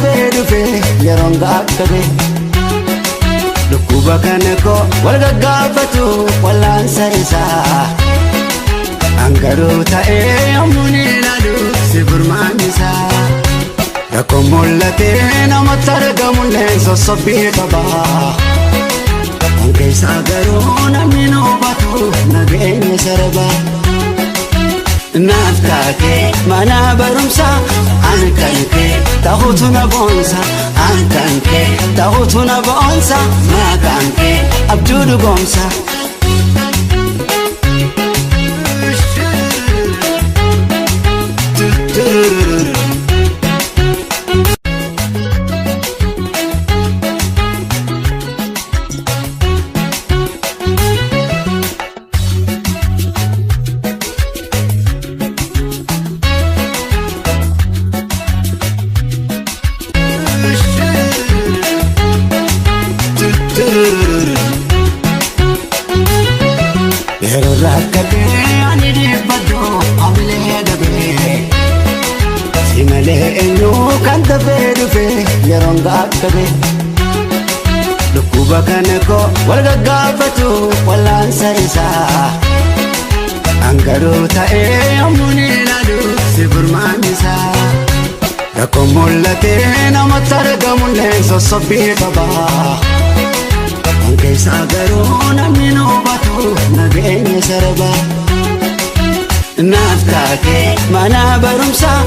dafee dhufee yeroon gaakkabee dhukkuba kana koo wal gaggaafatu wallaansa isaa angaruu ta'ee yommuun ilaalu si furmaan isaa rakkoon mul'atee namatti argamullee sossobbii qabaa keessa garuu namni nu hubatu nageenya sarbaa naaf taatee mana barumsaa ani kan kee ta'uutu na boonsa ani kan kee ta'uutu na boonsa maqaan kee abjuu dhugoomsa. Yeroo rakkatee ani dhiibbadhu hamilee dhabee si malee eenyu kan dafee dhufee yeroon gaakkabee dhukkuba kana koo wal gaggaafatu wallaansa isaa angaruu ta'ee yommuun ilaalu si furmaan isaa rakkoon mul'atee namatti argamullee sossobbii qabaa keessa garuu namni nu hubatu nageenya sarbaa naaf taatee mana barumsaa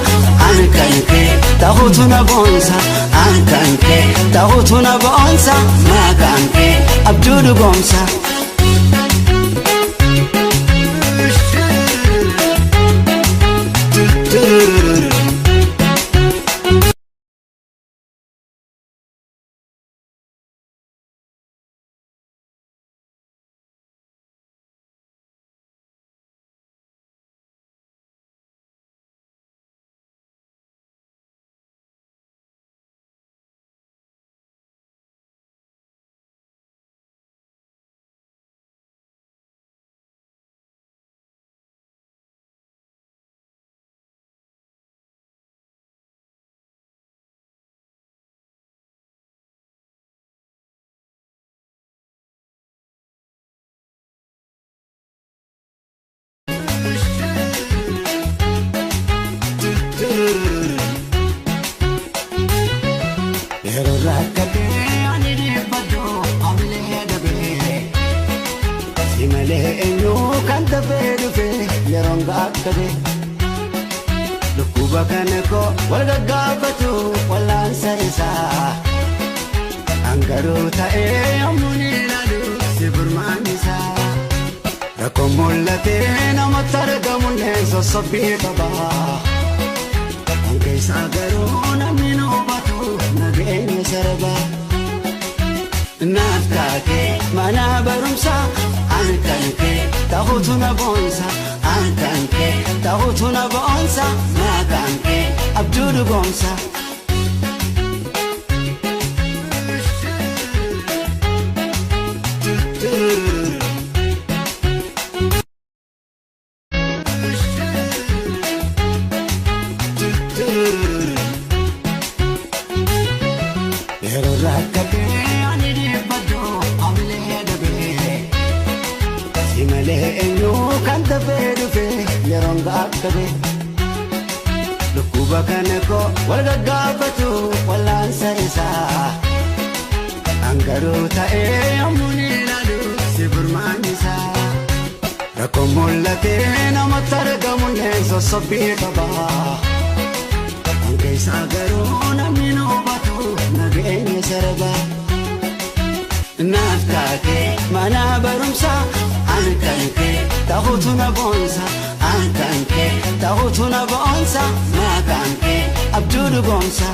ani kan kee ta'uutu na boonsa ani kan kee ta'uutu na boonsa maqaan kee abjuu dhugoomsa. Yeroo rakkatee ani dhiibbadhu hamilee dhabee si malee eenyu kan dafee dhufee yeroon gaakkabee dhukkuba kana koo wal gaggaafatu wallaansa isaa angaruu ta'ee yommuun ilaalu si furmaan isaa rakkoon mul'atee namatti argamullee sossobbii qabaa keessa garuu namni nu hubatu nageenya sarbaa naaf taatee mana barumsaa ani kan kee ta'uutu na boonsa ani kan kee ta'uutu na boonsa maqaan kee abjuu dhugoomsa. Yeroo rakkatee ani dhiibbadhu hamilee dhabee si malee eenyu kan dafee dhufee yeroon gaakkabee dhukkuba kana koo wal gaggaafatu wallaansa isaa angaruu ta'ee yommuun ilaalu si furmaan isaa rakkoon mul'atee namatti argamullee sossobbii qabaa keessa garuu namni nu hubatu nageenya sarbaa naaf taatee mana barumsaa ani kan kee ta'uutu na boonsa ani kan kee ta'uutu na boonsa maqaan kee abjuu dhugoomsa.